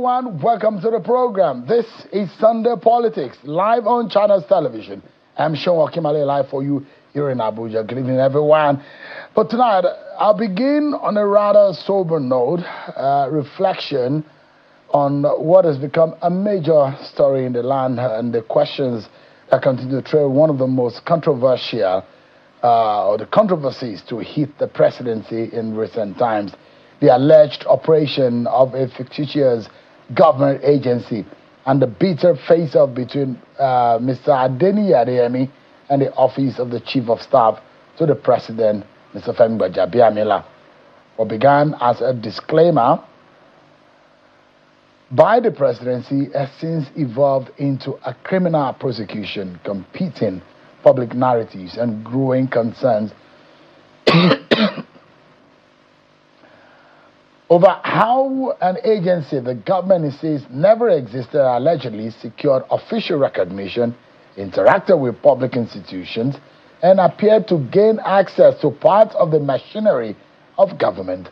everyone. Welcome to the program. This is Sunday Politics, live on Channels Television. I'm Sean Wakimale, live for you here in Abuja. Good evening, everyone. But tonight, I'll begin on a rather sober note, reflection on what has become a major story in the land and the questions that continue to trail one of the most controversial or the controversies to hit the presidency in recent times. The alleged operation of a fictitious government agency and the bitter face-off between Mr. Adeni Adeyemi and the office of the Chief of Staff to the President, Mr. Femi Gbajabiamila. What began as a disclaimer by the presidency has since evolved into a criminal prosecution, competing public narratives and growing concerns over how an agency the government insists never existed allegedly secured official recognition, interacted with public institutions, and appeared to gain access to parts of the machinery of government.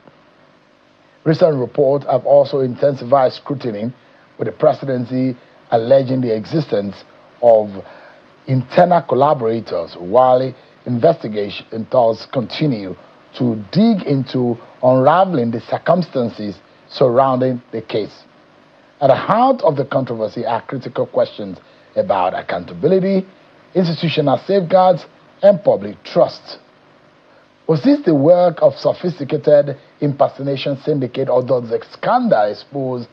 Recent reports have also intensified scrutiny, with the presidency alleging the existence of internal collaborators while investigations continue to dig into unraveling the circumstances surrounding the case. At the heart of the controversy are critical questions about accountability, institutional safeguards, and public trust. Was this the work of sophisticated impersonation syndicate, or does the scandal expose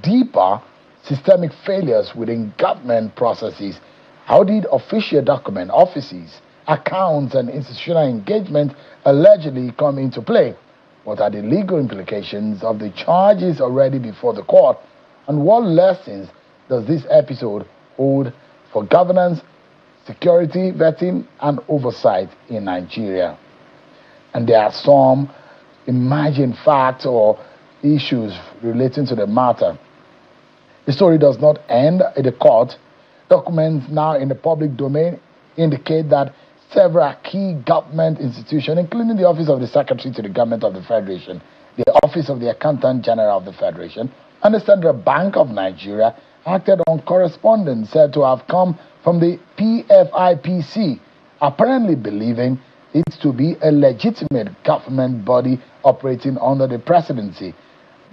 deeper systemic failures within government processes? How did official document, offices, accounts, and institutional engagement allegedly come into play? What are the legal implications of the charges already before the court? And what lessons does this episode hold for governance, security, vetting, and oversight in Nigeria? And there are some imagined facts or issues relating to the matter. The story does not end at the court. Documents now in the public domain indicate that several key government institutions, including the Office of the Secretary to the Government of the Federation, the Office of the Accountant General of the Federation, and the Central Bank of Nigeria, acted on correspondence said to have come from the PFIPC, apparently believing it to be a legitimate government body operating under the presidency.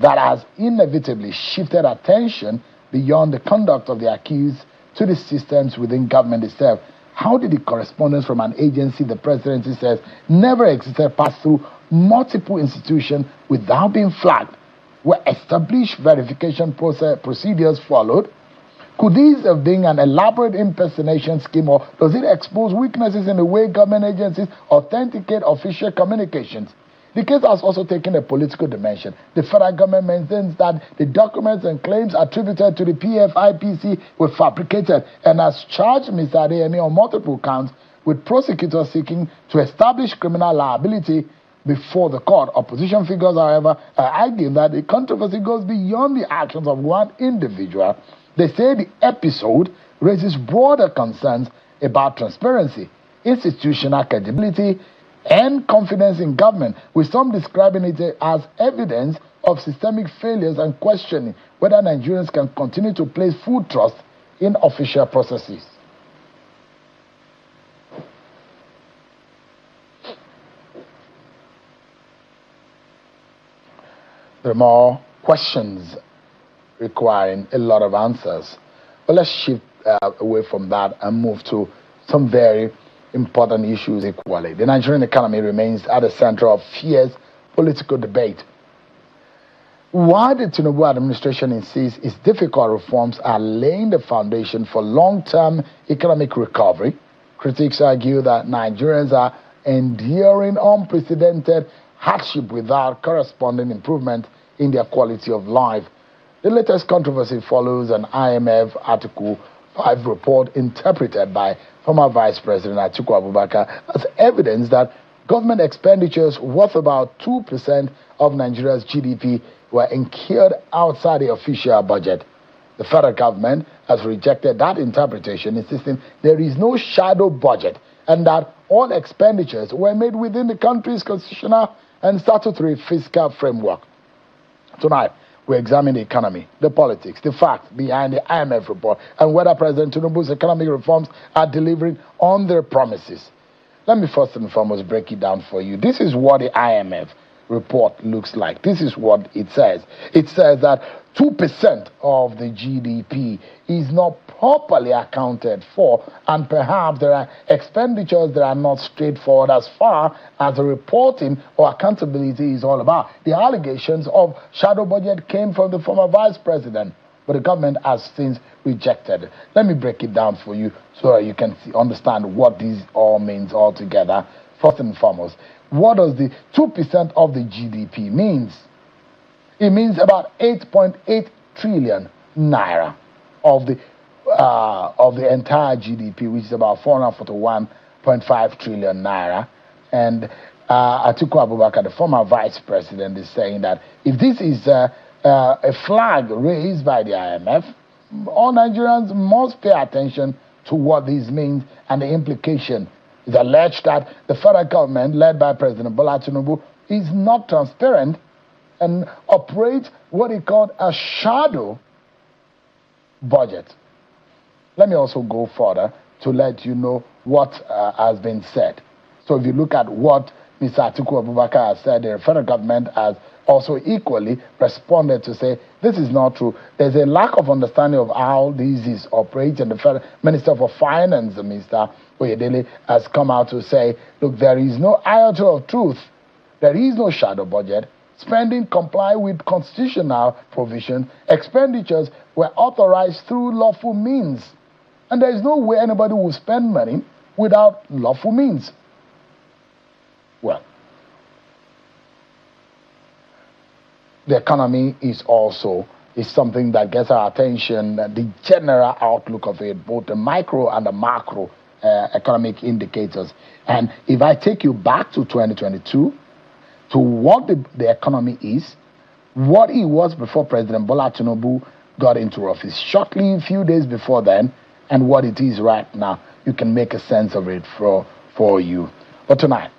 That has inevitably shifted attention beyond the conduct of the accused to the systems within government itself. How did the correspondence from an agency the presidency says never existed pass through multiple institutions without being flagged? Were established verification procedures followed? Could these have been an elaborate impersonation scheme, or does it expose weaknesses in the way government agencies authenticate official communications? The case has also taken a political dimension. The federal government maintains that the documents and claims attributed to the PFIPC were fabricated and has charged Mr. Adeyemi on multiple counts, with prosecutors seeking to establish criminal liability before the court. Opposition figures, however, are arguing that the controversy goes beyond the actions of one individual. They say the episode raises broader concerns about transparency, institutional credibility, and confidence in government, with some describing it as evidence of systemic failures and questioning whether Nigerians can continue to place full trust in official processes. There are more questions requiring a lot of answers. But let's shift away from that and move to some very important issues equally. The Nigerian economy remains at the center of fierce political debate. While the Tinubu administration insists its difficult reforms are laying the foundation for long-term economic recovery, critics argue that Nigerians are enduring unprecedented hardship without corresponding improvement in their quality of life. The latest controversy follows an IMF Article 5 report interpreted by former Vice President Atiku Abubakar as evidence that government expenditures worth about 2% of Nigeria's GDP were incurred outside the official budget. The federal government has rejected that interpretation, insisting there is no shadow budget and that all expenditures were made within the country's constitutional and statutory fiscal framework. Tonight, we examine the economy, the politics, the facts behind the IMF report, and whether President Tinubu's economic reforms are delivering on their promises. Let me first and foremost break it down for you. This is what the IMF report looks like. This is what it says. It says that 2% of the GDP is not properly accounted for, and perhaps there are expenditures that are not straightforward as far as the reporting or accountability is all about. The allegations of shadow budget came from the former vice president, but the government has since rejected it. Let me break it down for you so that you can understand what this all means altogether. First and foremost, what does the 2% of the GDP means? It means about 8.8 trillion naira of the entire GDP, which is about 441.5 trillion naira. And Atiku Abubakar, the former vice president, is saying that if this is a flag raised by the IMF, all Nigerians must pay attention to what this means and the implication. It's alleged that the federal government, led by President Bola Tinubu, is not transparent and operates what he called a shadow budget. Let me also go further to let you know what has been said. So if you look at what Mr. Atiku Abubakar has said, the federal government has also equally responded to say, this is not true. There's a lack of understanding of how this is operating. The Federal Minister for Finance, Mr. Oyedele, has come out to say, look, there is no iota of truth. There is no shadow budget. Spending comply with constitutional provisions. Expenditures were authorized through lawful means. And there is no way anybody will spend money without lawful means. Well, the economy is something that gets our attention, the general outlook of it, both the micro and the macro economic indicators. And if I take you back to 2022, to what the economy is, what it was before President Bola Tinubu got into office, shortly a few days before then, and what it is right now, you can make a sense of it for you. But tonight,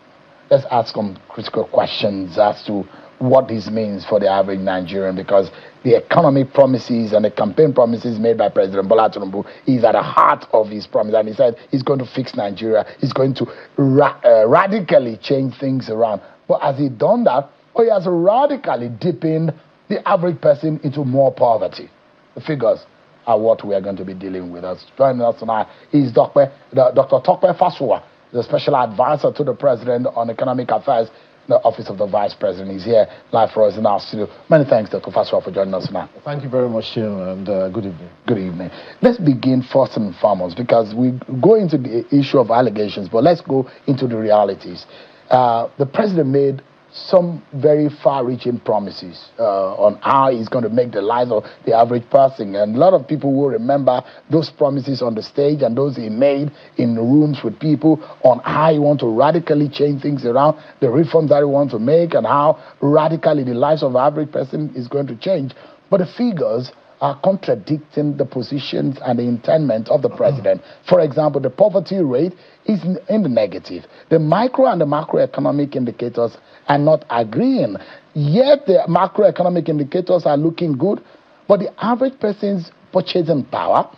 let's ask some critical questions as to what this means for the average Nigerian, because the economic promises and the campaign promises made by President Bola Tinubu is at the heart of his promise. And he said he's going to fix Nigeria. He's going to radically change things around. But has he done that? Or he has radically deepened the average person into more poverty? The figures are what we are going to be dealing with. Joining us tonight is Dr. Tokpe Fasua, the special advisor to the president on economic affairs, the office of the vice president. Is here live for us in our studio. Many thanks, Dr. Fasua, for joining us tonight. Thank you very much, Shim, and good evening. Good evening. Let's begin first and foremost, because we go into the issue of allegations, but let's go into the realities. The president made some very far-reaching promises on how he's going to make the lives of the average person. And a lot of people will remember those promises on the stage and those he made in rooms with people on how he wants to radically change things around, the reforms that he wants to make, and how radically the lives of the average person is going to change. But the figures are contradicting the positions and the intent of the president. For example, the poverty rate is in the negative. The micro and the macroeconomic indicators are not agreeing. Yet the macroeconomic indicators are looking good, but the average person's purchasing power,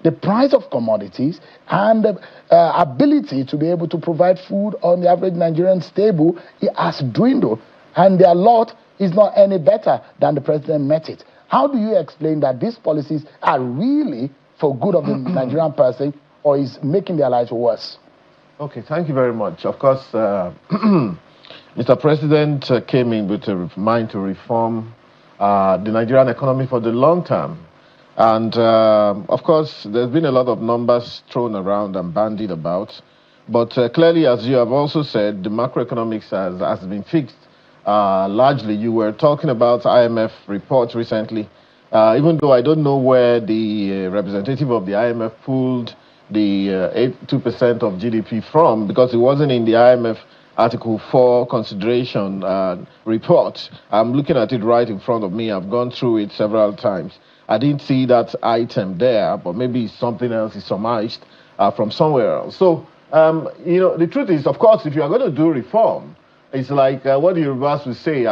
the price of commodities, and the ability to be able to provide food on the average Nigerian stable, it has dwindled, and their lot is not any better than the president met it. How do you explain that these policies are really for good of the Nigerian person, or is making their lives worse? Okay, thank you very much. Of course, Mr. President came in with a mind to reform the Nigerian economy for the long term. And of course, there's been a lot of numbers thrown around and bandied about. But clearly, as you have also said, the macroeconomics has been fixed. Largely, you were talking about IMF reports recently, even though I don't know where the representative of the IMF pulled the 2% of GDP from, because it wasn't in the IMF Article 4 consideration report. I'm looking at it right in front of me. I've gone through it several times. I didn't see that item there, but maybe something else is surmised from somewhere else. So, the truth is, of course, if you are going to do reform, It's like what the Yorubas would say,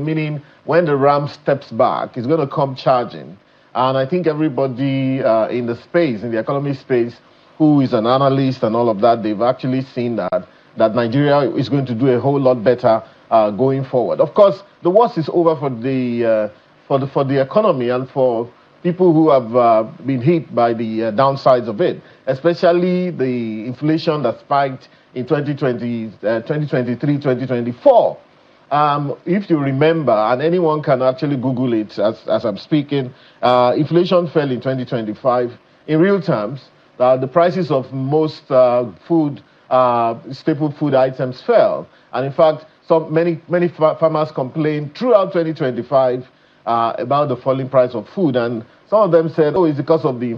meaning when the ram steps back, it's going to come charging. And I think everybody in the space, in the economy space, who is an analyst and all of that, they've actually seen that Nigeria is going to do a whole lot better going forward. Of course, the worst is over for the economy and for people who have been hit by the downsides of it, especially the inflation that spiked in 2023, 2024. If you remember, and anyone can actually Google it as I'm speaking, inflation fell in 2025. In real terms, the prices of most staple food items fell. And in fact, many farmers complained throughout 2025 about the falling price of food. And some of them said, oh, it's because of the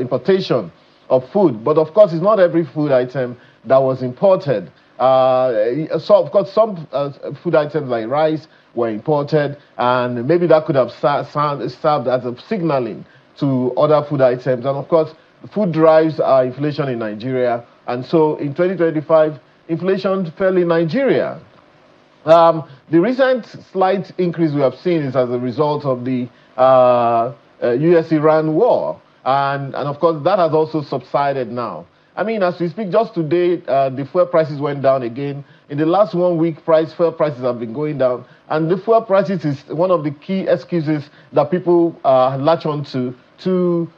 importation of food. But of course, it's not every food item that was imported. So, of course, some food items like rice were imported, and maybe that could have served as a signaling to other food items. And of course, food drives inflation in Nigeria. And so in 2025, inflation fell in Nigeria. The recent slight increase we have seen is as a result of the US-Iran war. And of course, that has also subsided now. I mean, as we speak, just today, the fuel prices went down again. In the last 1 week, fuel prices have been going down. And the fuel prices is one of the key excuses that people latch on to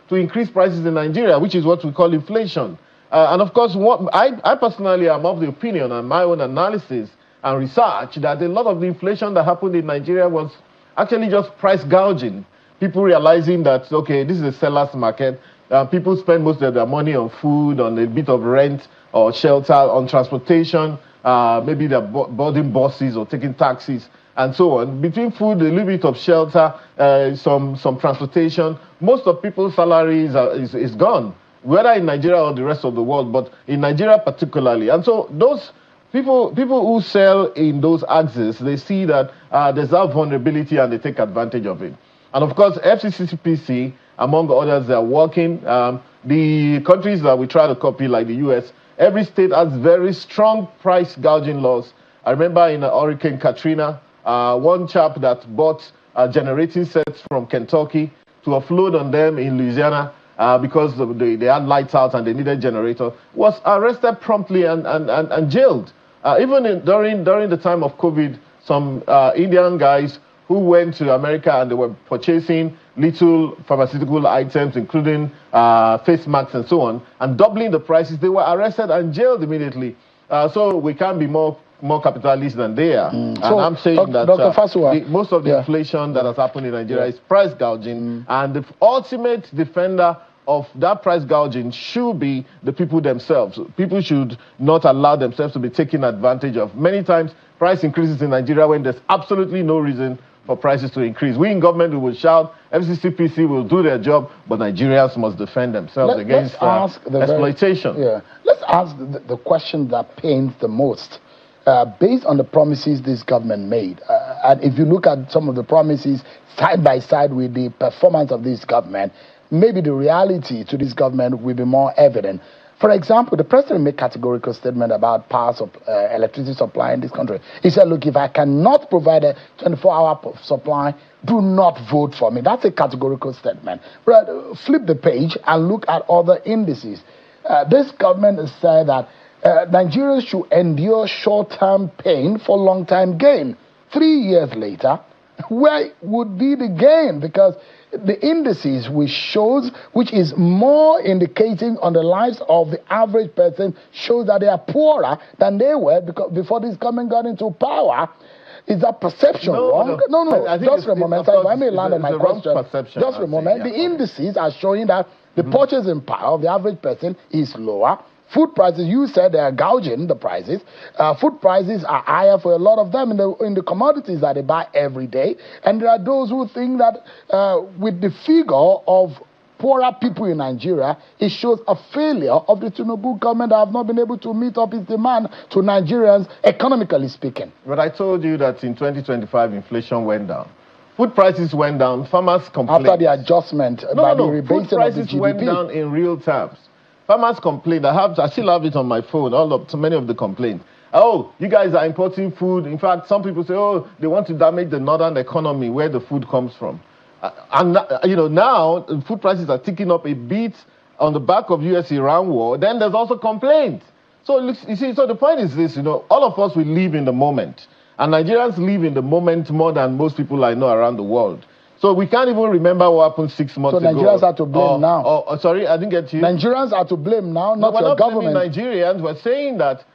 increase prices in Nigeria, which is what we call inflation. And of course, I personally am of the opinion, and my own analysis and research, that a lot of the inflation that happened in Nigeria was actually just price gouging. People realizing that, okay, this is a seller's market. People spend most of their money on food, on a bit of rent or shelter, on transportation. Maybe they're boarding buses or taking taxis and so on. Between food, a little bit of shelter, some transportation, most of people's salaries is gone, whether in Nigeria or the rest of the world, but in Nigeria particularly. And so those people who sell in those axes, they see that there's that vulnerability and they take advantage of it. And of course, FCCPC, among others, they are working. The countries that we try to copy, like the US, every state has very strong price gouging laws. I remember in Hurricane Katrina, one chap that bought generating sets from Kentucky to offload on them in Louisiana because they had lights out and they needed generator, was arrested promptly and jailed. Even during the time of COVID, some Indian guys who went to America and they were purchasing little pharmaceutical items, including face masks and so on, and doubling the prices, they were arrested and jailed immediately. So we can't be more capitalist than they are. And I'm saying that Dr. Fasua, most of the inflation that has happened in Nigeria is price gouging, and the ultimate defender of that price gouging should be the people themselves. People should not allow themselves to be taken advantage of. Many times, price increases in Nigeria when there's absolutely no reason for prices to increase. We in government, we will shout, FCCPC will do their job, but Nigerians must defend themselves against exploitation. Let's ask the question that pains the most. Based on the promises this government made, and if you look at some of the promises side by side with the performance of this government, maybe the reality to this government will be more evident. For example, the president made a categorical statement about electricity supply in this country. He said, look, if I cannot provide a 24-hour supply, do not vote for me. That's a categorical statement. But flip the page and look at other indices. This government has said that Nigerians should endure short-term pain for long-term gain. 3 years later, where would be the gain? Because the indices which is more indicating on the lives of the average person shows that they are poorer than they were before this government got into power. Is that perception wrong? No. Just a moment. If I may land on my question. Just a moment. The indices are showing that the purchasing power of the average person is lower. Food prices, you said they are gouging the prices. Food prices are higher for a lot of them in the commodities that they buy every day. And there are those who think that with the figure of poorer people in Nigeria, it shows a failure of the Tinubu government that have not been able to meet up its demand to Nigerians, economically speaking. But I told you that in 2025, inflation went down. Food prices went down. Farmers complained. After the adjustment by the rebasing food prices of the GDP. went down in real terms. Farmers complained. I still have it on my phone, many of the complaints. oh, you guys are importing food. In fact, some people say, oh, they want to damage the northern economy where the food comes from. Now food prices are ticking up a bit on the back of US-Iran war. Then there's also complaints. So you see, so the point is this, all of us, we live in the moment. And Nigerians live in the moment more than most people I know around the world. So we can't even remember what happened 6 months ago. So Nigerians are to blame now. Sorry, I didn't get you. Nigerians are to blame now, not we're your not government. blaming Nigerians. We're saying that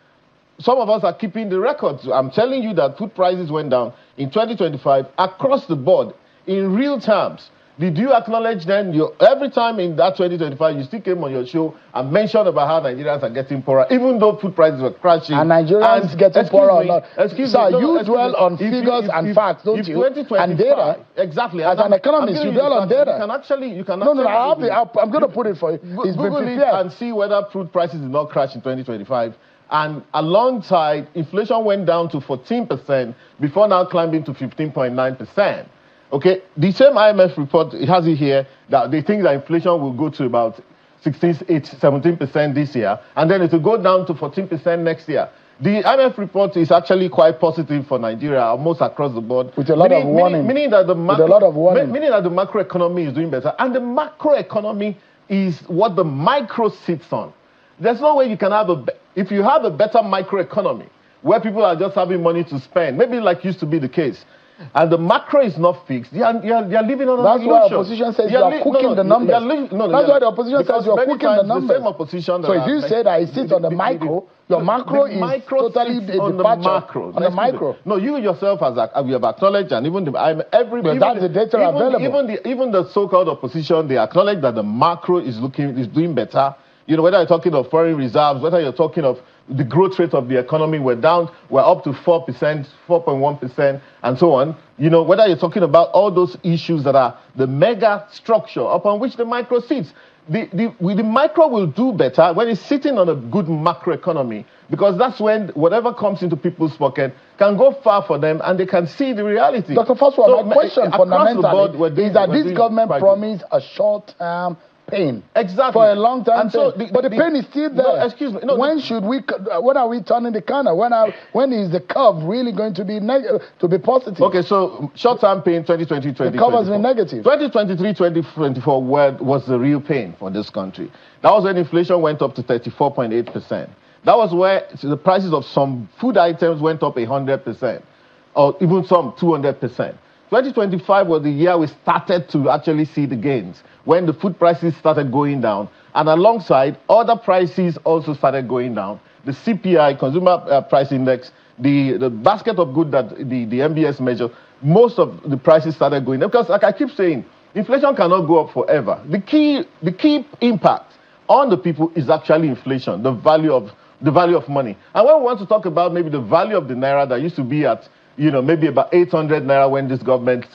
some of us are keeping the records. I'm telling you that food prices went down in 2025 across the board in real terms. Did you acknowledge then, every time in that 2025, you still came on your show and mentioned about how Nigerians are getting poorer, even though food prices were crashing. And Nigerians getting poorer or not? Sir, you dwell on figures and facts, don't you? And data. Exactly. As an economist, you dwell on data. You can No, I'm going to put it for you. It's been Google it prepared. and see whether food prices did not crash in 2025. And alongside, inflation went down to 14% before now climbing to 15.9%. Okay, the same IMF report, it has it here, that they think that inflation will go to about 17% this year, and then it will go down to 14% next year. The IMF report is actually quite positive for Nigeria, almost across the board. With a lot of warning. Meaning that the macroeconomy is doing better. And the macroeconomy is what the micro sits on. There's no way you can have if you have a better microeconomy, where people are just having money to spend, maybe like used to be the case, and the macro is not fixed, you're living on an illusion. That's why opposition says you're cooking the numbers. That's why the opposition says you're cooking the numbers. The same opposition so if you say that it sits on the micro, your macro is totally a departure on the macro. No, you yourself, we have acknowledged, and even that's the data available. Even the so-called opposition, they acknowledge that the macro is doing better. Whether you're talking of foreign reserves, whether you're talking of the growth rate of the economy, we're up to 4%, 4.1%, and so on. Whether you're talking about all those issues that are the mega structure upon which the micro sits. The micro will do better when it's sitting on a good macroeconomy, because that's when whatever comes into people's pocket can go far for them and they can see the reality. Dr. Fasua, my question fundamentally is that this government promised a short-term pain. Exactly. For a long time. And so but the pain is still there. No, excuse me. No, when are we turning the corner? When is the curve really going to be positive? Okay, so short-term pain, 2020, 2024. The curve has been negative. 2023, 2024 was the real pain for this country. That was when inflation went up to 34.8%. That was where the prices of some food items went up 100%, or even some 200%. 2025 was the year we started to actually see the gains, when the food prices started going down, and alongside, other prices also started going down. The CPI, Consumer Price Index, the basket of goods that the MBS measure, most of the prices started going down. Because like I keep saying, inflation cannot go up forever. The key impact on the people is actually inflation, the value of money. And when we want to talk about maybe the value of the naira that used to be at maybe about 800 naira when this government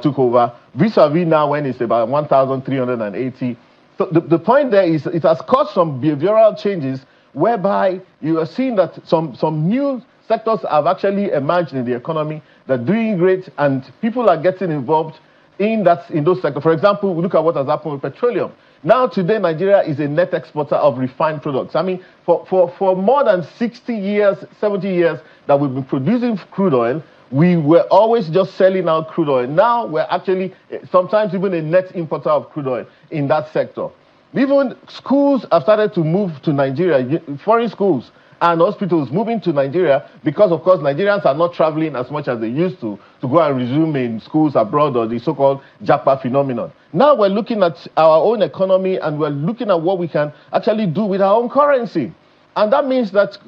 took over, vis-a-vis now when it's about 1,380. So the point there is it has caused some behavioral changes whereby you are seeing that some new sectors have actually emerged in the economy that are doing great, and people are getting involved in those sectors. For example, we look at what has happened with petroleum. Now today, Nigeria is a net exporter of refined products. I mean, for more than 60 years, 70 years that we've been producing crude oil, we were always just selling out crude oil. Now we're actually sometimes even a net importer of crude oil in that sector. Even schools have started to move to Nigeria, foreign schools and hospitals moving to Nigeria, because of course Nigerians are not traveling as much as they used to go and resume in schools abroad, or the so-called Japa phenomenon. Now we're looking at our own economy, and we're looking at what we can actually do with our own currency. And that means that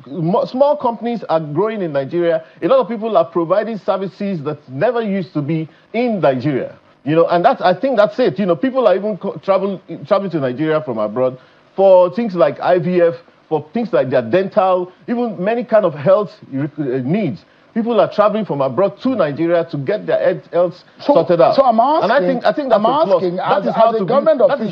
small companies are growing in Nigeria. A lot of people are providing services that never used to be in Nigeria. And I think that's it. People are even traveling to Nigeria from abroad for things like IVF, for things like their dental, even many kind of health needs. People are traveling from abroad to Nigeria to get their health sorted out. So I'm asking, and I think that's that is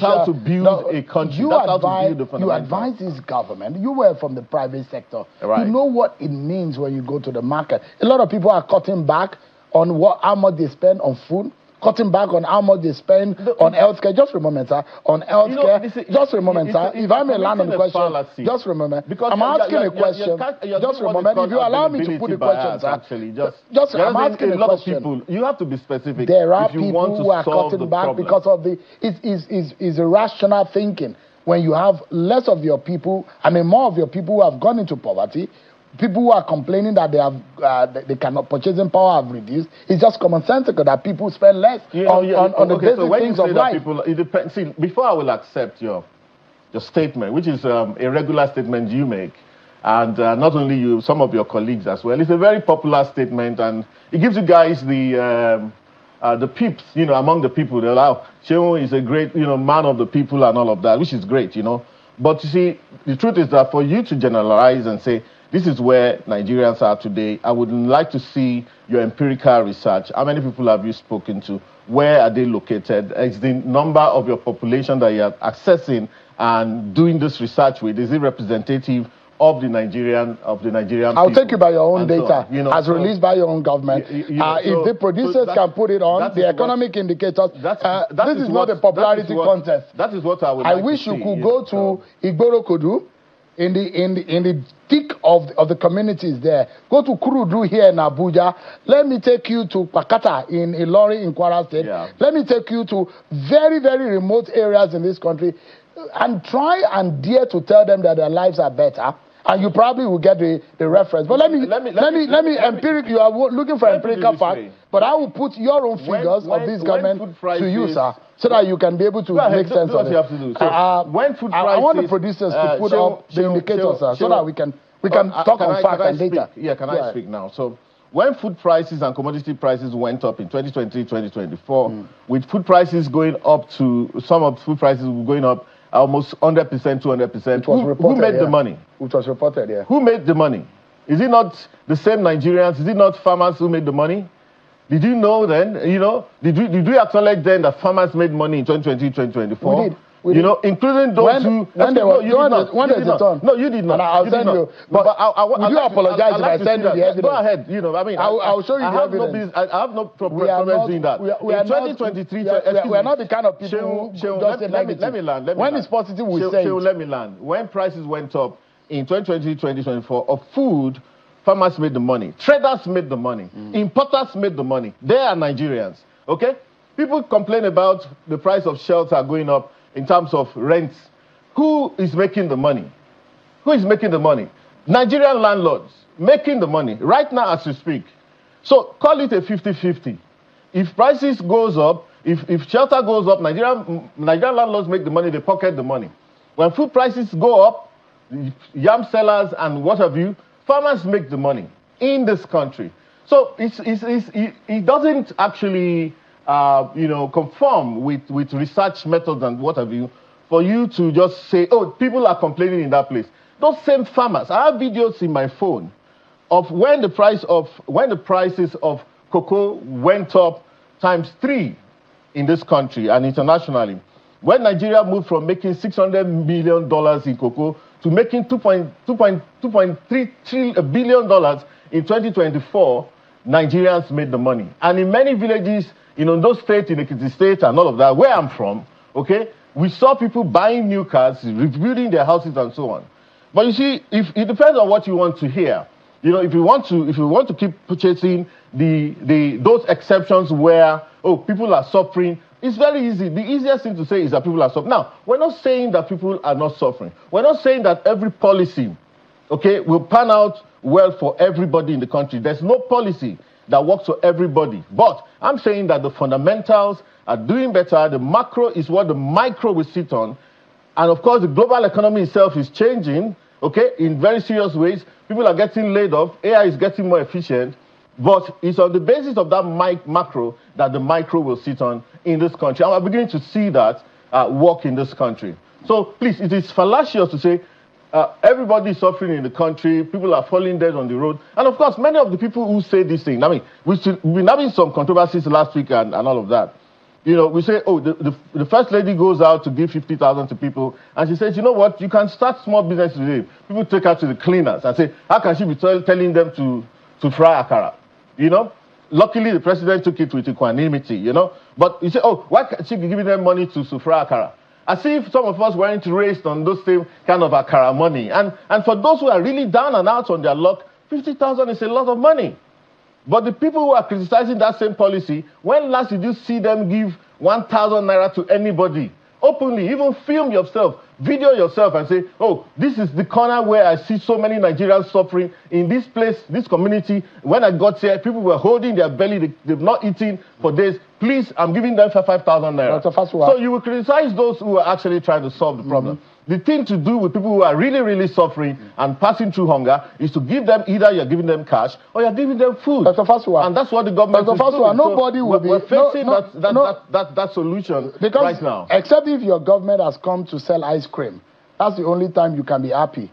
how to build a country. You advise this government. You were from the private sector. Right. You know what it means when you go to the market. A lot of people are cutting back on how much they spend on food, cutting back on how much they spend on healthcare. Just for a moment, sir. On healthcare. Just for a moment, sir. If I may land on the question, just for a moment. Because I'm asking a question. Just for a moment. If you allow me to put the question, sir. Actually, just I'm asking a question. Of people, you have to be specific. There are people who are cutting back because of the is irrational thinking. When you have less of your people, more of your people who have gone into poverty, people who are complaining that they cannot purchasing power have reduced. It's just commonsensical that people spend less on the basic things of life. People, it depends. See, before I will accept your statement, which is a regular statement you make, and not only you, some of your colleagues as well. It's a very popular statement, and it gives you guys the peeps, among the people. They're like, Shehu is a great, man of the people and all of that, which is great, But you see, the truth is that for you to generalize and say, this is where Nigerians are today, I would like to see your empirical research. How many people have you spoken to? Where are they located? Is the number of your population that you're accessing and doing this research with, is it representative of the Nigerian I'll take you by your own data, as released by your own government. If the producers can put it on, the economic indicators, this is not a popularity contest. That is what I would like to see. I wish you could go to Igboro Kodu, in the thick of the communities there. Go to Kurudu here in Abuja. Let me take you to Pakata in Ilori in Kwara State. Yeah. Let me take you to very, very remote areas in this country and try and dare to tell them that their lives are better. And you probably will get the reference. But let me empirical. You are looking for empirical facts, but I will put your own figures of this government to you, sir, so that you can be able to make sense of it. You have to do. So when food prices, I want the producers to put up the indicators, sir, so that we can talk on facts and data. Yeah, can I speak now? So when food prices and commodity prices went up in 2023, 2024, with food prices going up to some of food prices going up almost 100%, 200%. Who made the money? Which was reported, yeah. Who made the money? Is it not the same Nigerians? Is it not farmers who made the money? Did you know then, did you acknowledge then that farmers made money in 2020, 2024? We did. Including those who... No, you did not. I'll send you. But would you apologize if I send you the evidence? Go ahead. I'll show you the evidence. I have no problem doing that. In 2023... We are not the kind of people who just say negative. Let me land. When it's positive, we say it. Let me land. When prices went up in 2020, 2024 of food, farmers made the money. Traders made the money. Importers made the money. They are Nigerians. Okay? People complain about the price of shelter going up in terms of rents. Who is making the money? Who is making the money? Nigerian landlords making the money right now as we speak. So call it a 50-50. If prices goes up, if shelter goes up, Nigerian landlords make the money, they pocket the money. When food prices go up, yam sellers and what have you, farmers make the money in this country. So it doesn't actually conform with research methods and what have you, for you to just say, oh, people are complaining in that place. Those same farmers, I have videos in my phone of when the prices of cocoa went up × 3 in this country and internationally. When Nigeria moved from making $600 million in cocoa to making $2.3 billion in 2024, Nigerians made the money. And in many villages, those states, in Ekiti State and all of that, where I'm from, okay, we saw people buying new cars, rebuilding their houses and so on. But you see, it depends on what you want to hear. If you want to keep purchasing those exceptions where, people are suffering, it's very easy. The easiest thing to say is that people are suffering. Now, we're not saying that people are not suffering. We're not saying that every policy, okay, will pan out well for everybody in the country. There's no policy that works for everybody. But I'm saying that the fundamentals are doing better. The macro is what the micro will sit on. And of course, the global economy itself is changing, okay, in very serious ways. People are getting laid off. AI is getting more efficient. But it's on the basis of that macro that the micro will sit on in this country. And we're beginning to see that work in this country. So please, it is fallacious to say everybody is suffering in the country, people are falling dead on the road. And of course, many of the people who say these things, we've been having some controversies last week and all of that. We say, the first lady goes out to give 50,000 to people, and she says, you know what, you can start small business today. People take her to the cleaners and say, how can she be telling them to fry akara? Luckily, the president took it with equanimity, you know. But you say, oh, why can't she be giving them money to Sufra Akara? As if some of us weren't raised on those same kind of Akara money. And for those who are really down and out on their luck, 50,000 is a lot of money. But the people who are criticizing that same policy, when last did you see them give 1,000 naira to anybody? Openly, even film yourself, video yourself and say, oh, this is the corner where I see so many Nigerians suffering in this place, this community. When I got here, people were holding their belly, they've not eaten for days. Please, I'm giving them 5,000 naira. So you will criticize those who are actually trying to solve the problem. The thing to do with people who are really, really suffering and passing through hunger is to give them, either you're giving them cash or you're giving them food. Dr. Fasua, and that's what the government is doing. Nobody will be... We're facing that solution right now. Except if your government has come to sell ice cream. That's the only time you can be happy.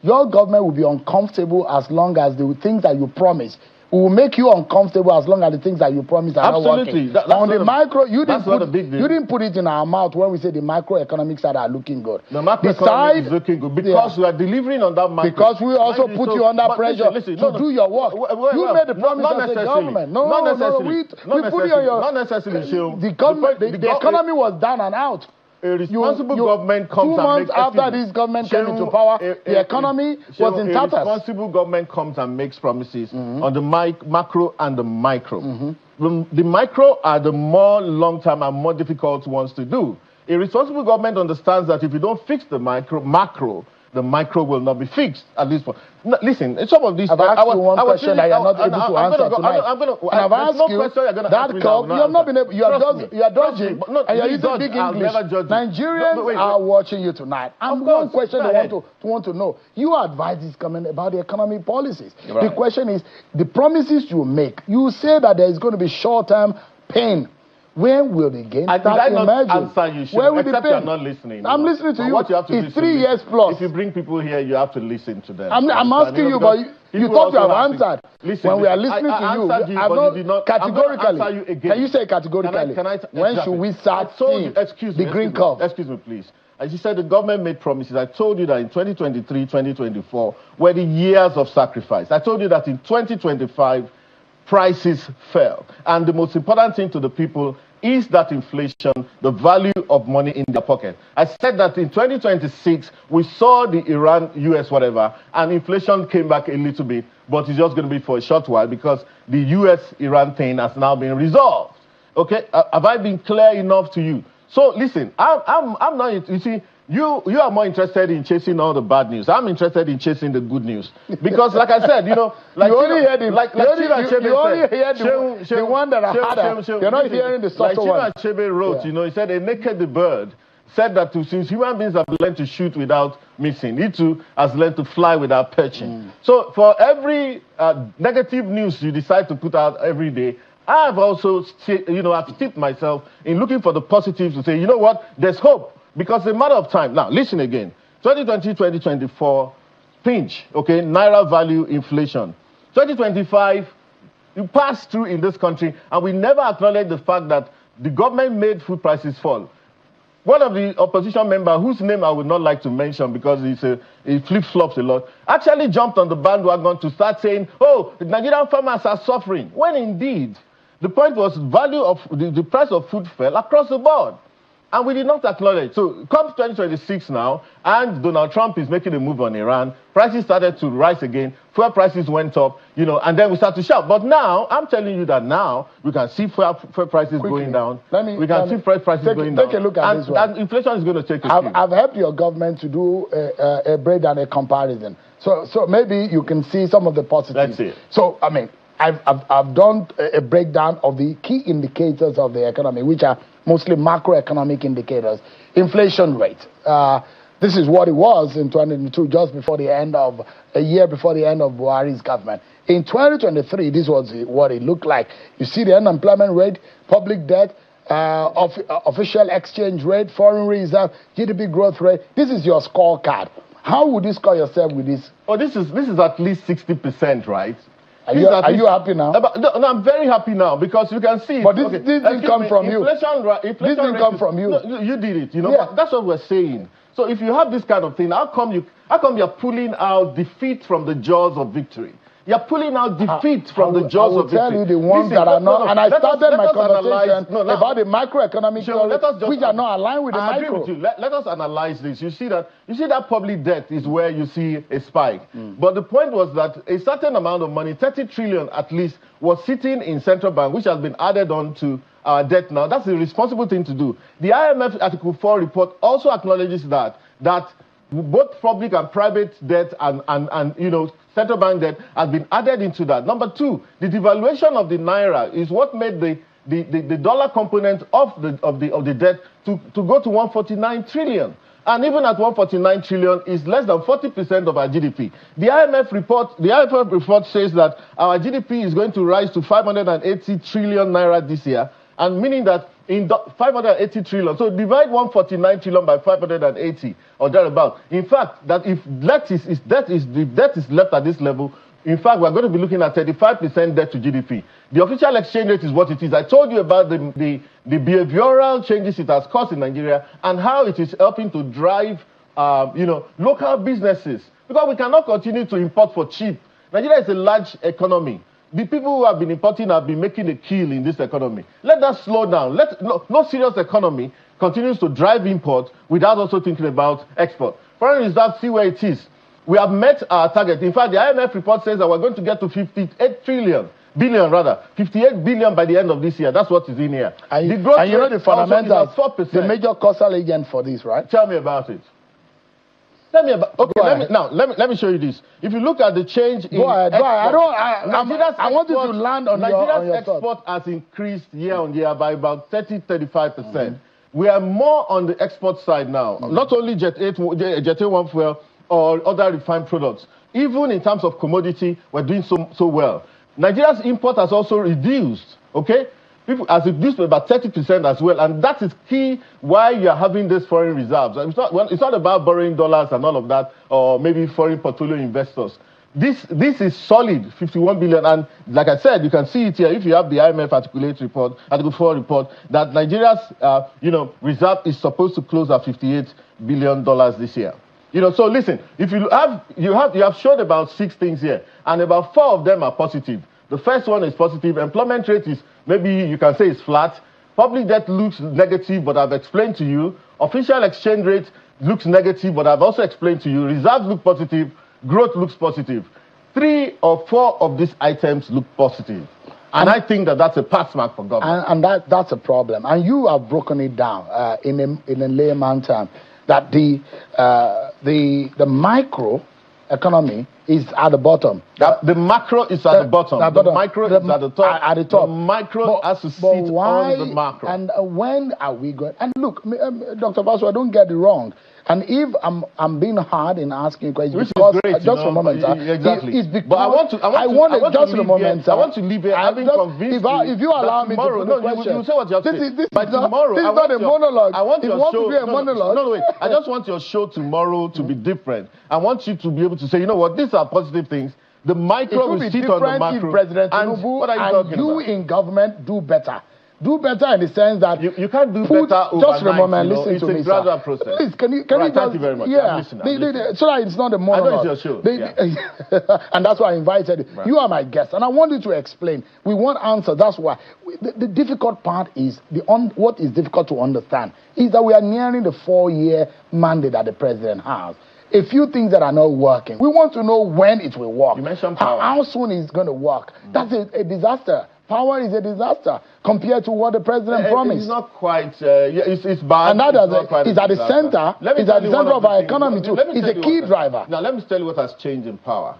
Your government will be uncomfortable as long as the things that you promise will make you uncomfortable as long as the things that you promise are not working. On the micro, you didn't put it in our mouth when we say the microeconomic side are looking good. The macroeconomic is looking good because we are delivering on that macro. Because we also put you under pressure to do your work. You made the promise as a government. We put you on your... Not necessarily. The economy was down and out. A responsible government comes 2 months after this government came into power, the economy was in tatters. A responsible government comes and makes promises on the macro and the micro. The micro are the more long-term and more difficult ones to do. A responsible government understands that if you don't fix the macro, the micro will not be fixed, at least for... No, listen, some of these... I've asked you one question that you're not able to answer tonight. And I've asked you, that call, you have not been able... You are dodging, and you're using big English. Nigerians are watching you tonight. And one question I want to know. You advise this government about the economic policies. The question is, the promises you make, you say that there is going to be short-term pain. When will the gain start emerging? Did I not answer you? Except you're not listening. I'm listening to you. What you have to it's 3 years plus. If you bring people here, you have to listen to them. I'm asking you, but you thought you have answered. Listen, when we are listening to you, I've not categorically. Can you say categorically? When should we start seeing the green curve? Excuse me, please. As you said, the government made promises. I told you that in 2023, 2024 were the years of sacrifice. I told you that in 2025, prices fell. And the most important thing to the people is that inflation, the value of money in their pocket. I said that in 2026, we saw the Iran, US, whatever, and inflation came back a little bit, but it's just going to be for a short while because the US-Iran thing has now been resolved. Okay? Have I been clear enough to you? So listen, I'm not, you see, you are more interested in chasing all the bad news. I'm interested in chasing the good news. Because like I said, you know, like you only hear the one that are harder. You're not hearing the softer one. Like Chebe wrote, you know, he said, a naked bird said that since human beings have learned to shoot without missing, he too has learned to fly without perching. So for every negative news you decide to put out every day, I've also, you know, I've steeped myself in looking for the positives to say, you know what, there's hope. Because it's a matter of time. Now, listen again. 2020, 2024, pinch, okay, naira value inflation. 2025, you pass through in this country, and we never acknowledge the fact that the government made food prices fall. One of the opposition members, whose name I would not like to mention because he flip-flops a lot, actually jumped on the bandwagon to start saying, oh, the Nigerian farmers are suffering. When indeed, the point was value of the price of food fell across the board. And we did not acknowledge. So comes 2026 now, and Donald Trump is making a move on Iran. Prices started to rise again. Fuel prices went up, you know, and then we start to shout. But now, I'm telling you that now, we can see fuel prices going down. We can see prices going down. Take a look at this one. And inflation is going to take a I've helped your government to do a breakdown, a comparison. So maybe you can see some of the positives. Let's see. So, I mean, I've done a breakdown of the key indicators of the economy, which are mostly macroeconomic indicators. Inflation rate. This is what it was in 2022, just before the end of a year before the end of Buhari's government. In 2023, this was what it looked like. You see the unemployment rate, public debt, official exchange rate, foreign reserve, GDP growth rate. This is your scorecard. How would you score yourself with this? Oh, this is at least 60%, right? Are you happy now? No, I'm very happy now because you can see. But this didn't come from you. This didn't come from you. No, you did it. You know, yeah. That's what we're saying. So if you have this kind of thing, how come you're pulling out defeat from the jaws of victory? You're pulling out defeat from the jaws of victory. I will tell you the ones that are not, and I started my conversation about the macroeconomic theory, which are not aligned with the micro. I agree with you. Let us analyze this. You see that public debt is where you see a spike. But the point was that a certain amount of money, 30 trillion at least, was sitting in central bank, which has been added on to our debt now. That's the responsible thing to do. The IMF Article 4 report also acknowledges that both public and private debt and central bank debt has been added into that. Number two, the devaluation of the naira is what made the dollar component of the debt to go to 149 trillion. And even at 149 trillion is less than 40% of our GDP. The IMF report says that our GDP is going to rise to 580 trillion naira this year, and meaning that in 580 trillion, so divide 149 trillion by 580 or thereabout. In fact, that if debt is left at this level, in fact, we're going to be looking at 35% debt to GDP. The official exchange rate is what it is. I told you about the behavioral changes it has caused in Nigeria and how it is helping to drive, local businesses. Because we cannot continue to import for cheap. Nigeria is a large economy. The people who have been importing have been making a kill in this economy. Let that slow down. No serious economy continues to drive import without also thinking about export. Foreign reserve, see where it is. We have met our target. In fact, the IMF report says that we're going to get to 58 billion by the end of this year. That's what is in here. And you know the fundamentals, the major causal agent for this, right? Tell me about it. Let me show you this. If you look at the change in export, I want you to land on Nigeria's export has increased year on year by about 35%. We are more on the export side now. Not only Jet A1 fuel or other refined products. Even in terms of commodity, we're doing so well. Nigeria's import has also reduced, okay? People has reduced by about 30% as well, and that is key why you are having these foreign reserves. It's not about borrowing dollars and all of that, or maybe foreign portfolio investors. This is solid, 51 billion, and like I said, you can see it here if you have the IMF Article 4 report, that Nigeria's reserve is supposed to close at $58 billion this year. So listen, if you have showed about 6 things here, and about 4 of them are positive. The first one is positive. Employment rate is, maybe you can say, it's flat. Public debt looks negative, but I've explained to you. Official exchange rate looks negative, but I've also explained to you. Reserves look positive. Growth looks positive. 3 or 4 of these items look positive. And I think that's a pass mark for government. And that's a problem. And you have broken it down in a layman term, that the micro economy is at the bottom. The macro is at the bottom. The micro is at the top. At the top. The micro has to sit on the macro. And when are we going? And look, Dr. Fasua, don't get it wrong. And if I'm being hard in asking questions, which because is great, just for a moment, exactly. It's because but I want to leave here having convinced if you allow me to put the question, you say what you have to say. This is not a monologue. I want your show. To be a monologue. No, wait. I just want your show tomorrow to be different. I want you to be able to say, you know what, these are positive things. The micro will sit on the macro. If President Tinubu and you in government do better. Do better in the sense that you can't do better overnight. Just for a moment, listen to me, it's a gradual process. Please, can you thank you very much. Yeah, so that it's not a monologue. I know it's your show. And that's why I invited you. Right. You are my guest, and I want you to explain. We want answers. That's why the difficult part is what is difficult to understand is that we are nearing the 4-year mandate that the president has. A few things that are not working. We want to know when it will work. You mentioned power. How soon it's going to work. That's a disaster. Power is a disaster compared to what the president promised. It's not quite. It's bad. And that is at the center. It's at the center of our economy too. It's a key driver. Now let me tell you what has changed in power.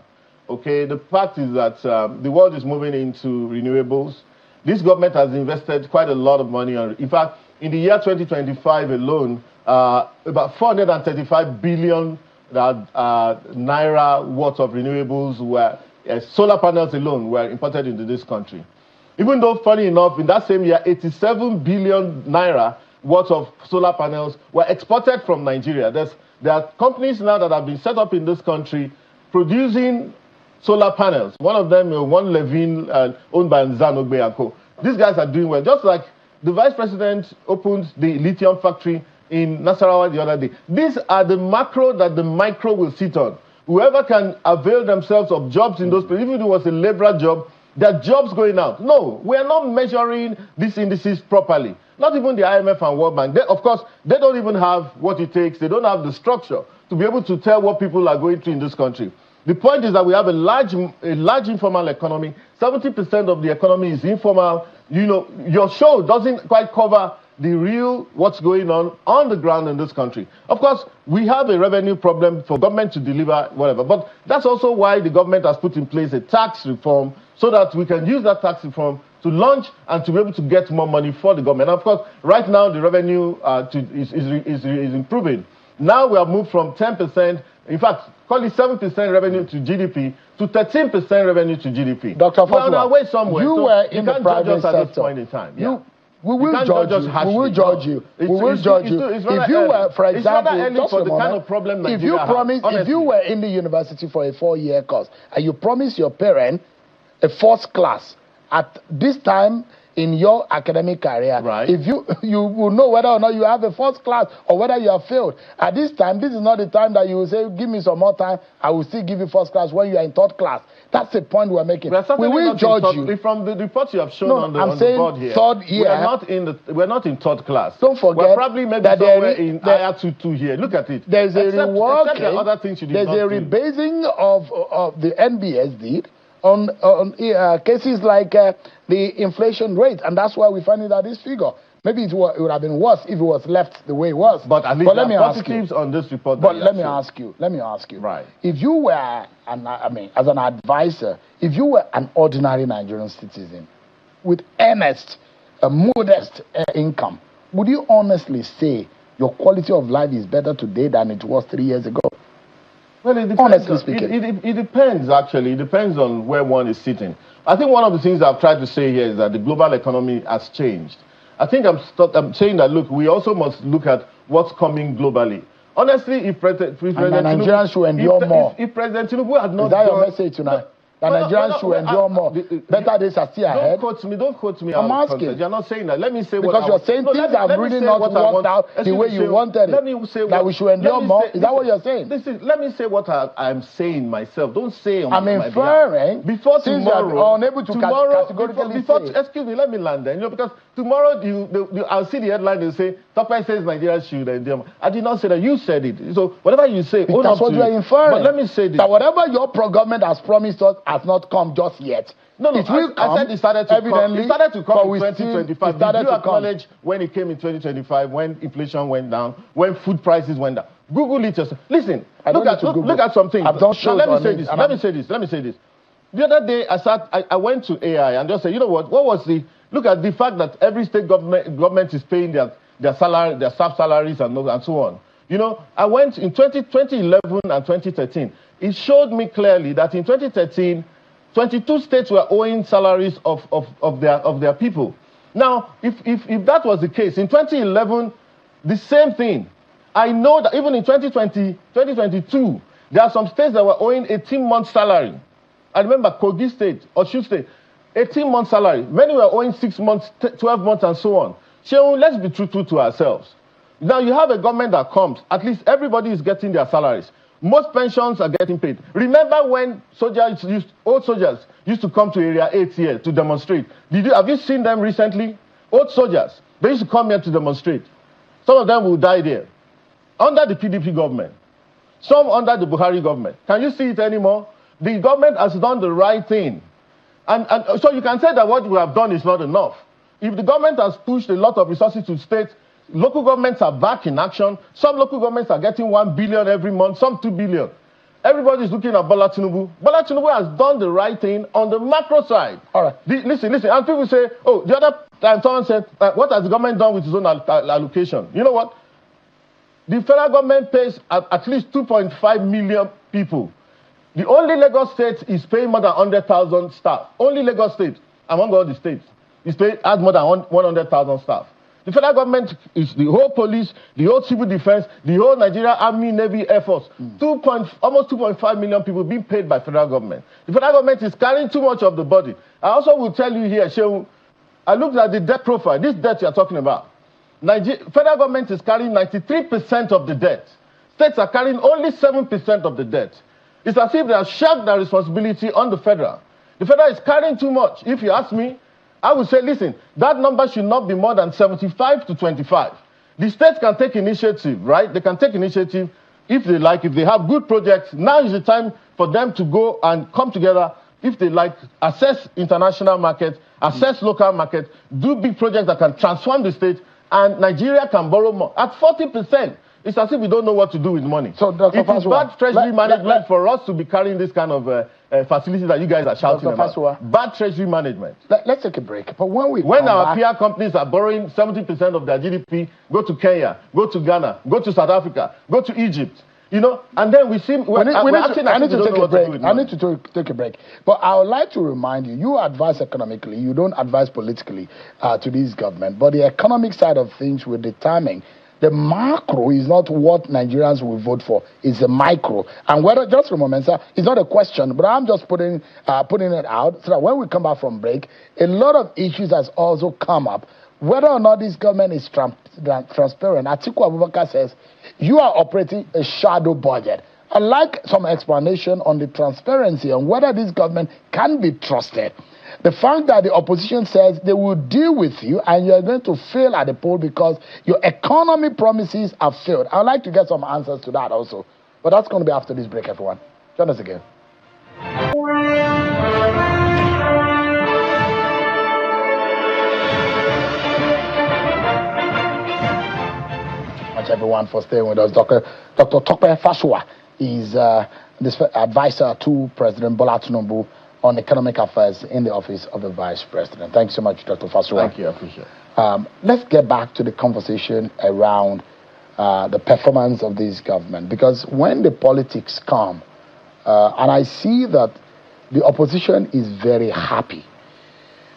Okay, the fact is that the world is moving into renewables. This government has invested quite a lot of money on. In fact, in the year 2025 alone, about 435 billion naira worth of renewables were solar panels alone were imported into this country. Even though, funny enough, in that same year, 87 billion naira worth of solar panels were exported from Nigeria. There are companies now that have been set up in this country producing solar panels. One of them, One Levine, owned by Zanogbe and Co. These guys are doing well. Just like the vice president opened the lithium factory in Nasarawa the other day. These are the macro that the micro will sit on. whoever can avail themselves of jobs in those places, even if it was a laborer job, there are jobs going out. No, we are not measuring these indices properly. Not even the IMF and World Bank. Of course, they don't even have what it takes. They don't have the structure to be able to tell what people are going through in this country. The point is that we have a large informal economy. 70% of the economy is informal. You know, your show doesn't quite cover the real what's going on the ground in this country. Of course, we have a revenue problem for government to deliver whatever, but that's also why the government has put in place a tax reform so that we can use that tax reform to launch and to be able to get more money for the government. And of course, right now the revenue is improving. Now we have moved from 10%, in fact, call it 7% revenue to GDP to 13% revenue to GDP. Dr. Fasua, we're on our way somewhere. You were in the private sector at this point in time. Yeah. We will judge you. We will judge you. We will judge you. If you were, for example, if you were in the university for a 4-year course and you promised your parents a first class at this time in your academic career, right, if you will know whether or not you have a first class or whether you have failed. At this time, this is not the time that you will say, give me some more time, I will still give you first class when you are in third class. That's the point we're making. We will judge you. From the reports you have shown on the board here, third year, we're not in third class. Don't forget, we're probably maybe that somewhere in IR22 here. Look at it. There's a reworking, the other things you did there's a rebasing of the NBS did on cases like the inflation rate, and that's why we find it at this figure. Maybe it would have been worse if it was left the way it was. But at least there are positives on this report. But let me ask you. Right. If you were, as an advisor, if you were an ordinary Nigerian citizen with earnest, modest income, would you honestly say your quality of life is better today than it was 3 years ago? Well, it depends. Honestly speaking. It depends, actually. It depends on where one is sitting. I think one of the things I've tried to say here is that the global economy has changed. I think I'm saying that, look, we also must look at what's coming globally. Honestly, if President Nigerians should endure more. If President Tinubu had not done... Is that your message tonight? Nigerians should endure more. Better days are still ahead. Don't quote me. I'm asking. You're not saying that. Let me say because you're saying things have really not worked out the way you wanted it. Let me say that we should endure more. Is that what you're saying? Let me say what I'm saying myself. Don't say on I'm inferring. Before tomorrow, unable to categorically say. Excuse me, let me land there. Because tomorrow I'll see the headline and say, Topai says Nigeria should endure more. I did not say that. You said it. So whatever you say, that's what you're inferring. But let me say this. That whatever your government has promised us has not come just yet. No, it will come. I said it started to come. It started to come in 2025. Did you acknowledge when it came in 2025, when inflation went down, when food prices went down? Google it yourself. Listen, look at something. I've done shows let me say this. The other day, I went to AI and just said, you know what? Look at the fact that every state government is paying their salary, their staff salaries and so on. You know, I went in 2011 and 2013. It showed me clearly that in 2013, 22 states were owing salaries of their people. Now, if that was the case, in 2011, the same thing. I know that even in 2022, there are some states that were owing 18-month salary. I remember Kogi State, Osun State, 18-month salary. Many were owing 6 months, 12 months, and so on. So let's be truthful to ourselves. Now, you have a government that comes, at least everybody is getting their salaries. Most pensions are getting paid. Remember when old soldiers used to come to Area 8 here to demonstrate? Have you seen them recently? Old soldiers, they used to come here to demonstrate. Some of them will die there. Under the PDP government. Some under the Buhari government. Can you see it anymore? The government has done the right thing. And so you can say that what we have done is not enough. If the government has pushed a lot of resources to states, local governments are back in action. Some local governments are getting 1 billion every month, some 2 billion. Everybody is looking at Bola Tinubu. Bola Tinubu has done the right thing on the macro side. All right. Listen. And people say, oh, the other time someone said, what has the government done with its own allocation? You know what? The federal government pays at least 2.5 million people. The only Lagos state is paying more than 100,000 staff. Only Lagos state, among all the states, has more than 100,000 staff. The federal government is the whole police, the whole civil defense, the whole Nigeria Army, Navy, Air Force. Almost 2.5 million people being paid by federal government. The federal government is carrying too much of the body. I also will tell you here, Shehu, I looked at the debt profile, this debt you're talking about. Federal government is carrying 93% of the debt. States are carrying only 7% of the debt. It's as if they have shoved their responsibility on the federal. The federal is carrying too much. If you ask me, I would say, listen, that number should not be more than 75 to 25. The states can take initiative, right? They can take initiative if they like, if they have good projects. Now is the time for them to go and come together, if they like, assess international market, assess local market, do big projects that can transform the state, and Nigeria can borrow more. At 40%, it's as if we don't know what to do with money. So, Dr. It is bad treasury management for us to be carrying this kind of facilities that you guys are shouting about. Fasua, bad treasury management. Let's take a break. But when our peer companies are borrowing 70% of their GDP, go to Kenya, go to Ghana, go to South Africa, go to Egypt, you know, and then we see... I need to take a break. I need to take a break. But I would like to remind you, you advise economically, you don't advise politically to this government. But the economic side of things will determine. The macro is not what Nigerians will vote for. It's the micro. And whether, just for a moment, sir, it's not a question, but I'm just putting it out so that when we come back from break, a lot of issues has also come up. Whether or not this government is transparent, Atiku Abubakar says, you are operating a shadow budget. I'd like some explanation on the transparency and whether this government can be trusted. The fact that the opposition says they will deal with you and you are going to fail at the poll because your economy promises have failed. I'd like to get some answers to that also. But that's going to be after this break, everyone. Join us again. Thanks everyone for staying with us. Dr. Tope Fasua is this advisor to President Bola Tinubu on economic affairs in the office of the Vice President. Thanks so much, Dr. Fasua. Thank you, I appreciate it. Let's get back to the conversation around the performance of this government, because when the politics come, and I see that the opposition is very happy.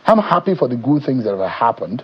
I'm happy for the good things that have happened.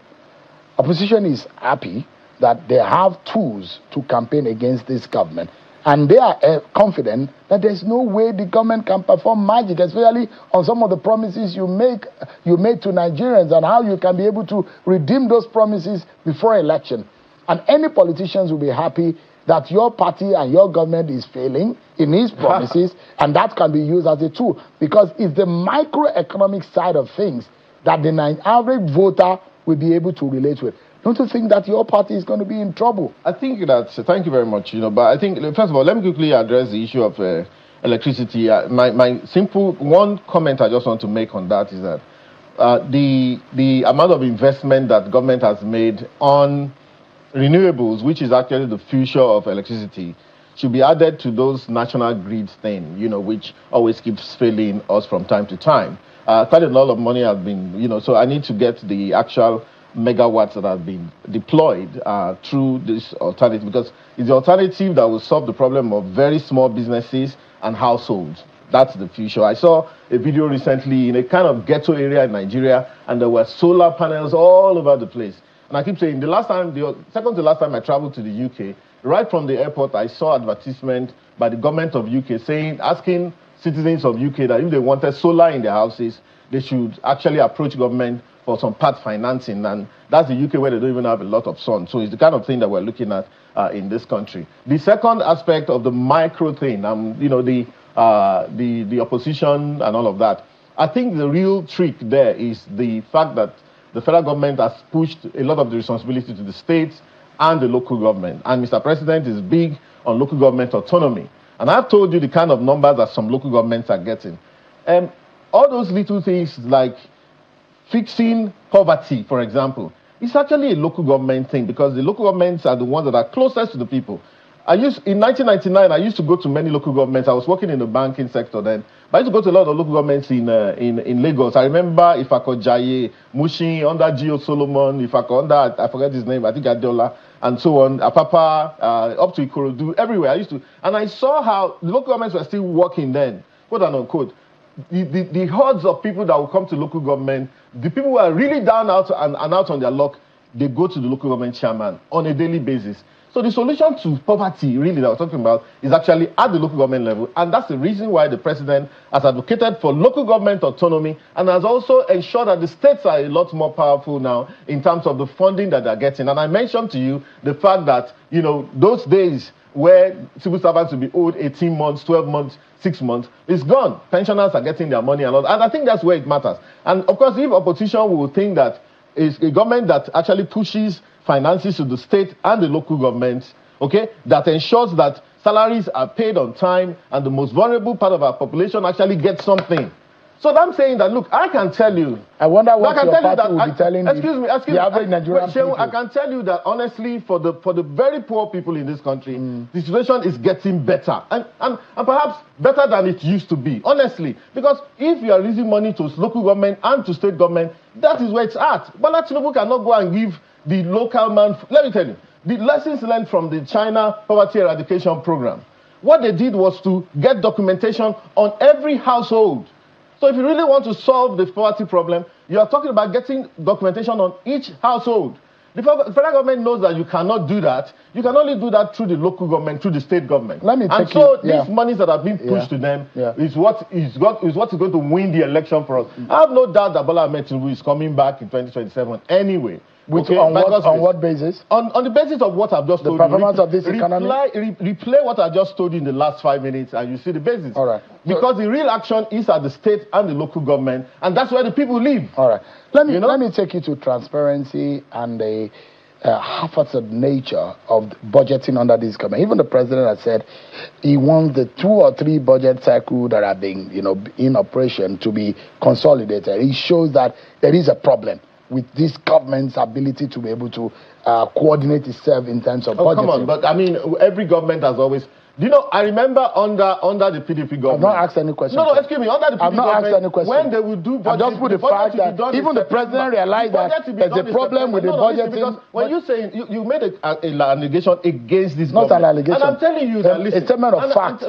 Opposition is happy that they have tools to campaign against this government. And they are confident that there's no way the government can perform magic, especially on some of the promises you made to Nigerians and how you can be able to redeem those promises before election. And any politicians will be happy that your party and your government is failing in its promises, and that can be used as a tool, because it's the microeconomic side of things that the average voter will be able to relate with. Don't you think that your party is going to be in trouble? I think that's... Thank you very much. But I think, first of all, let me quickly address the issue of electricity. My simple one comment I just want to make on that is that the amount of investment that government has made on renewables, which is actually the future of electricity, should be added to those national grid thing, which always keeps failing us from time to time. Quite a lot of money has been, so I need to get the actual megawatts that have been deployed through this alternative, because it's the alternative that will solve the problem of very small businesses and households. That's the future. I saw a video recently in a kind of ghetto area in Nigeria, and there were solar panels all over the place. And I keep saying, the second to last time I traveled to the UK, right from the airport, I saw advertisement by the government of UK asking citizens of UK that if they wanted solar in their houses, they should actually approach government for some part financing, and that's the UK where they don't even have a lot of sun. So it's the kind of thing that we're looking at in this country. The second aspect of the micro thing, the opposition and all of that, I think the real trick there is the fact that the federal government has pushed a lot of the responsibility to the states and the local government. And Mr. President is big on local government autonomy. And I've told you the kind of numbers that some local governments are getting. All those little things like fixing poverty, for example, it's actually a local government thing, because the local governments are the ones that are closest to the people. In 1999, I used to go to many local governments. I was working in the banking sector then. But I used to go to a lot of local governments in Lagos. I remember Ifako Jaye, Mushin, under Gio Solomon, Ifako under, I forget his name, I think Adeola, and so on, Apapa, up to Ikorodu, everywhere. And I saw how the local governments were still working then, quote and unquote. The hordes of people that will come to local government, the people who are really down out and out on their luck, they go to the local government chairman on a daily basis. So the solution to poverty, really, that we're talking about, is actually at the local government level. And that's the reason why the president has advocated for local government autonomy and has also ensured that the states are a lot more powerful now in terms of the funding that they're getting. And I mentioned to you the fact that, those days where civil servants will be owed 18 months, 12 months, 6 months, is gone. Pensioners are getting their money and all. And I think that's where it matters. And of course, if opposition will think that it's a government that actually pushes finances to the state and the local governments, okay, that ensures that salaries are paid on time and the most vulnerable part of our population actually gets something. So I'm saying that, look, I can tell you. I wonder what your party will be telling the average Nigerian people. I can tell you that, honestly, for the very poor people in this country, the situation is getting better. And perhaps better than it used to be, honestly. Because if you are raising money to local government and to state government, that is where it's at. But Tinubu cannot go and give the local man... Let me tell you, the lessons learned from the China Poverty Eradication Program, what they did was to get documentation on every household. So if you really want to solve the poverty problem, you are talking about getting documentation on each household. The federal government knows that you cannot do that. You can only do that through the local government, through the state government. These monies that have been pushed to them is what is going to win the election for us. I have no doubt that Bola Ahmed Tinubu is coming back in 2027 anyway. On what basis? On the basis of what I've just told you. The performance of this economy? Replay what I just told you in the last 5 minutes and you see the basis. All right. Because the real action is at the state and the local government, and that's where the people live. All right. Let me take you to transparency and the half-hearted nature of budgeting under this government. Even the president has said he wants the 2 or 3 budget cycles that are being, in operation to be consolidated. It shows that there is a problem with this government's ability to be able to coordinate itself in terms of budgeting. Come on, but I mean, every government has always... I remember under the PDP government... I've not asked any question. No, excuse me, under the PDP I've not asked any question. When they would do budget... I've just put the fact that even the president realized that there's a problem with the budgeting... Because when you say... You made an allegation against this government. Not an allegation. And I'm telling you that... Listen, a statement of fact.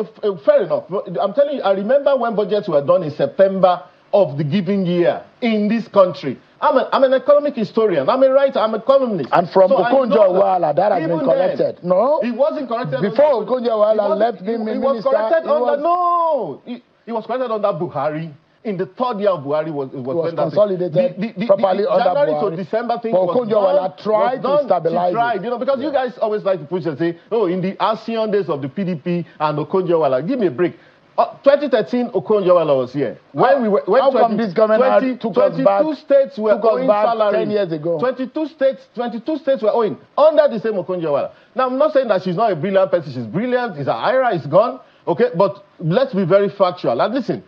Fair enough. I'm telling you, I remember when budgets were done in September of the given year in this country. I'm an economic historian. I'm a writer. I'm an economist. And from Okonjo-Iweala, that has been corrected. No, it wasn't corrected. Before Okonjo-Iweala left being minister, was corrected it was corrected under Buhari. In the 3rd year of Buhari, was consolidated properly under January Buhari. To December thing Okonjo-Iweala tried to stabilize it. Because you guys always like to push and say, oh, in the ASEAN days of the PDP and Okonjo-Iweala, give me a break. 2013, Okonjo-Iweala was here. How come this government took us back? 22 states were owing salaries 10 years ago. 22 states were owing under the same Okonjo-Iweala. Now, I'm not saying that she's not a brilliant person. She's brilliant. Her IRA is gone. Okay, but let's be very factual. And listen,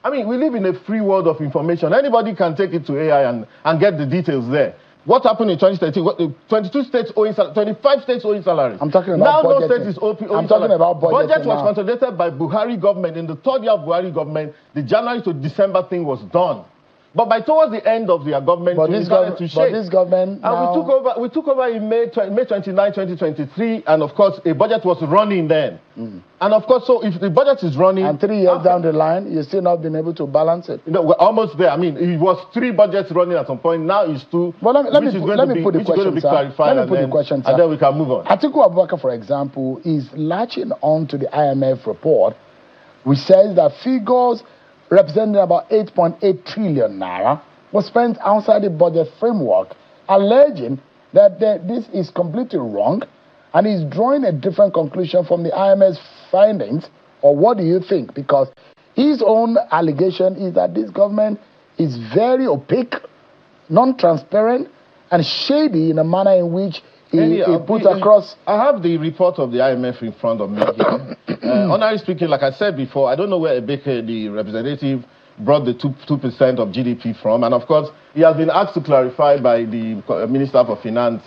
I mean, we live in a free world of information. Anybody can take it to AI and get the details there. What happened in 2013? 22 states owing 25 states owing salaries. I'm talking about now budgeting. No state is owing I'm talking about budgeting. Budget was consolidated by Buhari government. In the 3rd year of Buhari government, the January to December thing was done. But by towards the end of their government, this government now... And we took over in May 29, 2023, and of course, a budget was running then. And of course, so if the budget is running... And 3 years down the line, you've still not been able to balance it. We're almost there. I mean, it was 3 budgets running at some point. Now it's 2. But let me put the question, sir. And then we can move on. Atiku Abubakar, for example, is latching on to the IMF report, which says that figures representing about 8.8 trillion naira was spent outside the budget framework, alleging that this is completely wrong and is drawing a different conclusion from the IMF's findings. Or what do you think? Because his own allegation is that this government is very opaque, non-transparent, and shady in a manner in which he puts across... I have the report of the IMF in front of me here. Honestly speaking, like I said before, I don't know where Ebeke, the representative, brought the 2% of GDP from. And of course, he has been asked to clarify by the Minister for Finance,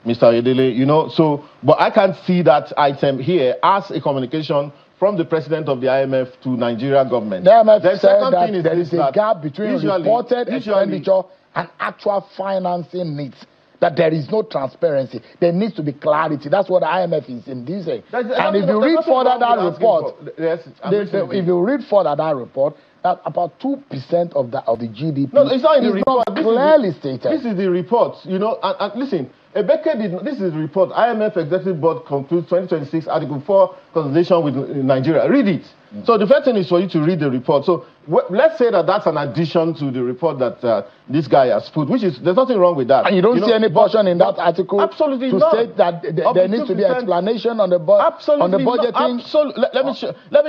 Mr. Edele, but I can't see that item here as a communication from the president of the IMF to Nigeria government. The IMF said that there is a gap between reported expenditure and actual financing needs. That there is no transparency. There needs to be clarity. That's what the IMF is inducing. And if you read further that report, if you read further that report, that about 2% of the GDP. No, it's not in the report. Clearly stated. This is the report. And listen, Ebeke did. This is the report. IMF Executive Board concludes 2026 Article 4 consultation with Nigeria. Read it. So the first thing is for you to read the report. So let's say that that's an addition to the report that this guy has put, which is, there's nothing wrong with that. And you don't see any portion in that article absolutely to state that there needs to be explanation on the budgeting. Absolutely. Let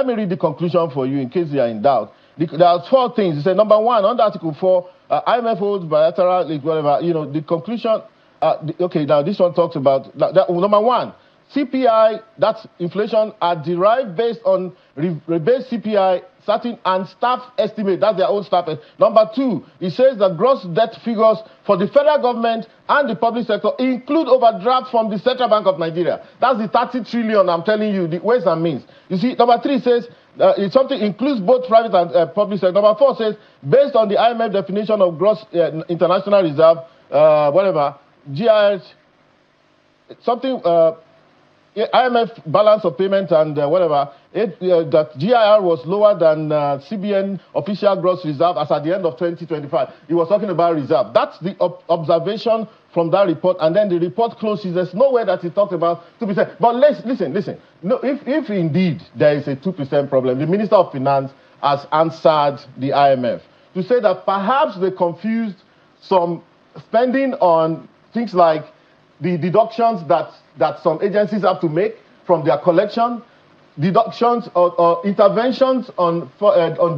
me read the conclusion for you in case you are in doubt. There are 4 things. It says, number 1, under Article 4, IMF holds bilateral, whatever, the conclusion. Okay, now this one talks about number 1. CPI, that's inflation, are derived based on rebased CPI, certain and staff estimate. That's their own staff. Number 2, it says that gross debt figures for the federal government and the public sector include overdraft from the Central Bank of Nigeria. That's the 30 trillion I'm telling you, the ways and means. You see, number 3 says it's something includes both private and public sector. Number 4 says based on the IMF definition of gross international reserve, whatever, GIR, something. IMF balance of payment and whatever, that GIR was lower than CBN official gross reserve as at the end of 2025. He was talking about reserve. That's the observation from that report, and then the report closes. There's nowhere that he talked about 2%. But listen. No, if indeed there is a 2% problem, the Minister of Finance has answered the IMF to say that perhaps they confused some spending on things like the deductions that some agencies have to make from their collection, deductions or interventions on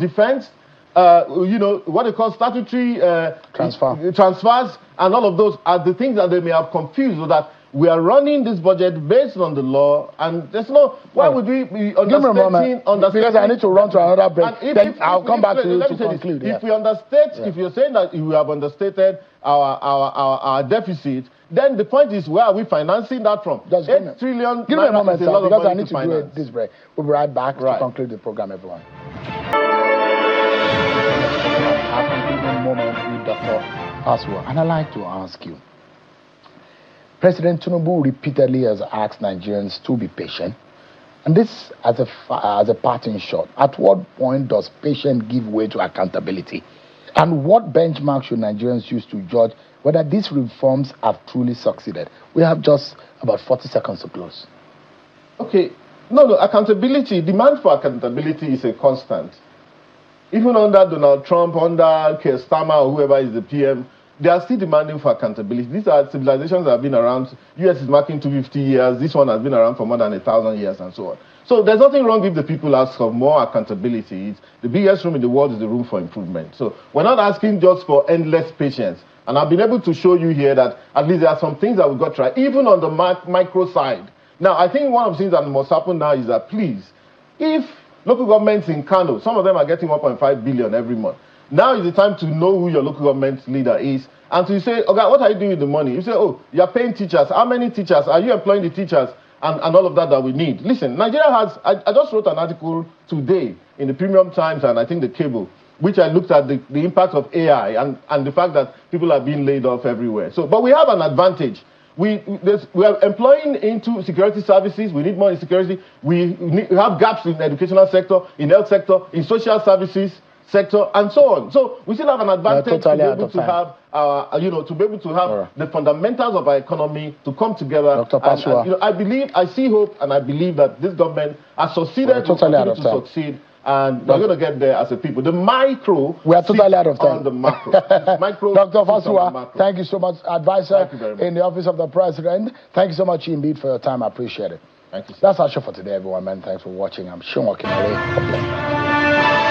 defense, what they call statutory transfers, and all of those are the things that they may have confused, so that we are running this budget based on the law, and there's no. Why would we be understating? Because I need to run to another break. Then I'll come back to you to conclude. If we understate, if you're saying that we have understated our deficit, then the point is, where are we financing that from? 8 trillion. Give me a moment, sir, because I need to do this break. We'll be right back to conclude the program, everyone. Our concluding moment with Dr. Fasua, and I'd like to ask you. President Tinubu repeatedly has asked Nigerians to be patient, and this as a parting shot. At what point does patience give way to accountability? And what benchmark should Nigerians use to judge whether these reforms have truly succeeded? We have just about 40 seconds to close. Okay. No, accountability, demand for accountability is a constant. Even under Donald Trump, under Keir Starmer, or whoever is the PM, they are still demanding for accountability. These are civilizations that have been around. US is marking 250 years. This one has been around for more than 1,000 years and so on. So there's nothing wrong if the people ask for more accountability. The biggest room in the world is the room for improvement. So we're not asking just for endless patience. And I've been able to show you here that at least there are some things that we've got to try, even on the micro side. Now, I think one of the things that must happen now is that, please, if local governments in Kano, some of them are getting 1.5 billion every month. Now is the time to know who your local government leader is and to say, okay, what are you doing with the money? You say, oh, you're paying teachers. How many teachers? Are you employing the teachers? And all of that we need. Listen, Nigeria has, I just wrote an article today in the Premium Times and I think the Cable, which I looked at the impact of AI and the fact that people are being laid off everywhere. So, but we have an advantage. We are employing into security services. We need more in security. We have gaps in the educational sector, in health sector, in social services sector, and so on. So we still have an advantage to be able to have the fundamentals of our economy to come together. Dr. Fasua. I see hope, and I believe that this government has succeeded to succeed. And we're going to get there as a people. The micro. We are totally out of time. On the macro. Micro. Dr. Fasua, thank you so much, advisor in the office of the president. Thank you so much indeed for your time. I appreciate it. Thank you, sir. That's our show for today, everyone, man. Thanks for watching. I'm Sean Okinale. God bless.